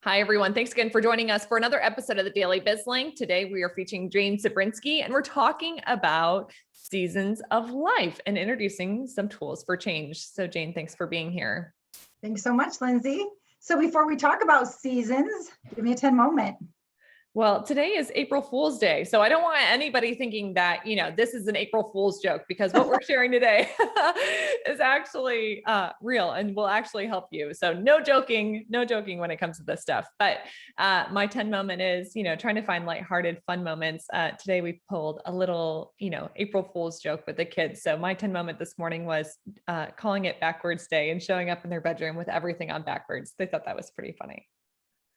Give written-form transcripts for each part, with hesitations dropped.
Hi, everyone. Thanks again for joining us for another episode of the Daily BizLink. Today, we are featuring Jane Cebrynski, and we're talking about seasons of life and introducing some tools for change. So Jane, thanks for being here. Thanks so much, Lindsay. So before we talk about seasons, give me a 10 moment. Well, today is April Fool's Day. So I don't want anybody thinking that, this is an April Fool's joke, because what we're sharing today is actually real and will actually help you. So no joking when it comes to this stuff. But my 10 moment is, trying to find lighthearted, fun moments. Today we pulled a little, April Fool's joke with the kids. So my 10 moment this morning was calling it Backwards Day and showing up in their bedroom with everything on backwards. They thought that was pretty funny.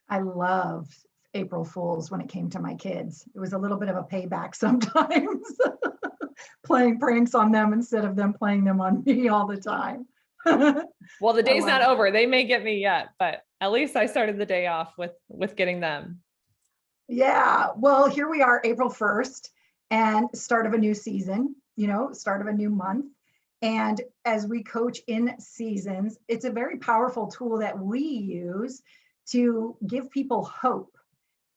I love April Fools when it came to my kids. It was a little bit of a payback sometimes, playing pranks on them instead of them playing them on me all the time. Well, the day's not over. They may get me yet, but at least I started the day off with getting them. Yeah, well, here we are, April 1st, and start of a new season, start of a new month. And as we coach in seasons, it's a very powerful tool that we use to give people hope.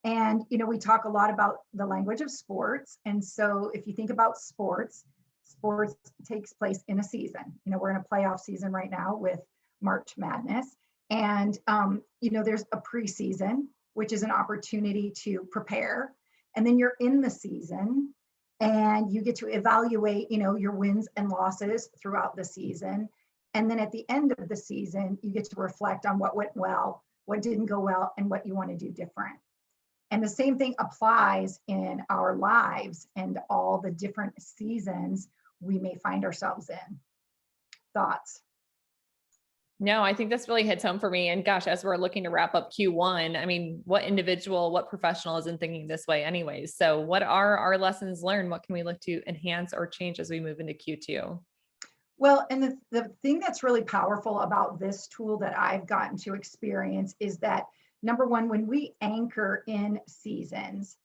And, we talk a lot about the language of sports. And so if you think about sports takes place in a season. We're in a playoff season right now with March Madness. And, there's a preseason, which is an opportunity to prepare. And then you're in the season and you get to evaluate, your wins and losses throughout the season. And then at the end of the season, you get to reflect on what went well, what didn't go well, and what you want to do different. And the same thing applies in our lives and all the different seasons we may find ourselves in. Thoughts? No, I think this really hits home for me. And gosh, as we're looking to wrap up Q1, I mean, what individual, what professional isn't thinking this way anyways? So what are our lessons learned? What can we look to enhance or change as we move into Q2? Well, and the thing that's really powerful about this tool that I've gotten to experience is that, number one, when we anchor in seasons,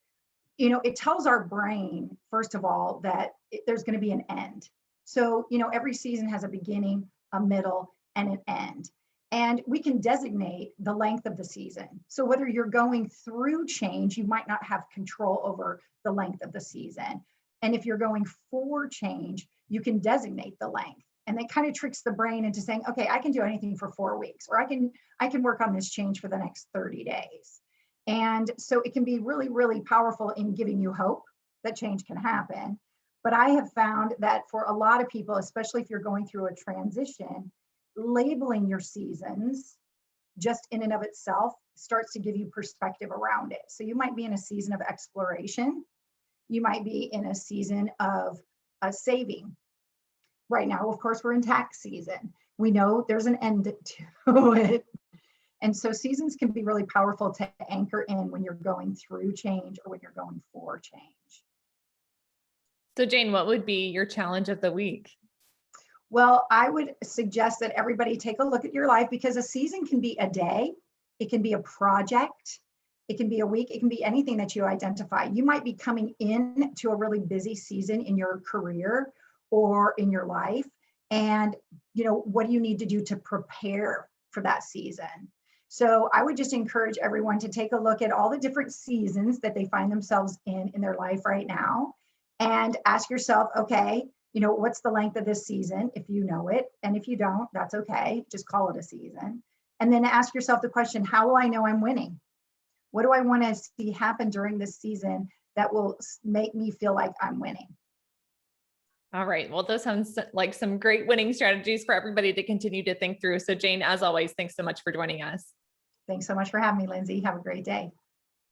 it tells our brain, first of all, that there's going to be an end. So, every season has a beginning, a middle, and an end. And we can designate the length of the season. So whether you're going through change, you might not have control over the length of the season. And if you're going for change, you can designate the length. And that kind of tricks the brain into saying, okay, I can do anything for 4 weeks, or I can work on this change for the next 30 days. And so it can be really, really powerful in giving you hope that change can happen. But I have found that for a lot of people, especially if you're going through a transition, labeling your seasons just in and of itself starts to give you perspective around it. So you might be in a season of exploration. You might be in a season of saving. Right now, of course, we're in tax season. We know there's an end to it. And so seasons can be really powerful to anchor in when you're going through change or when you're going for change. So Jane, what would be your challenge of the week? Well, I would suggest that everybody take a look at your life, because a season can be a day, it can be a project, it can be a week, it can be anything that you identify. You might be coming in to a really busy season in your career or in your life. And, what do you need to do to prepare for that season? So I would just encourage everyone to take a look at all the different seasons that they find themselves in their life right now, and ask yourself, okay, what's the length of this season, if you know it? And if you don't, that's okay. Just call it a season. And then ask yourself the question, how will I know I'm winning? What do I want to see happen during this season that will make me feel like I'm winning? All right. Well, those sounds like some great winning strategies for everybody to continue to think through. So Jane, as always, thanks so much for joining us. Thanks so much for having me, Lindsay. Have a great day.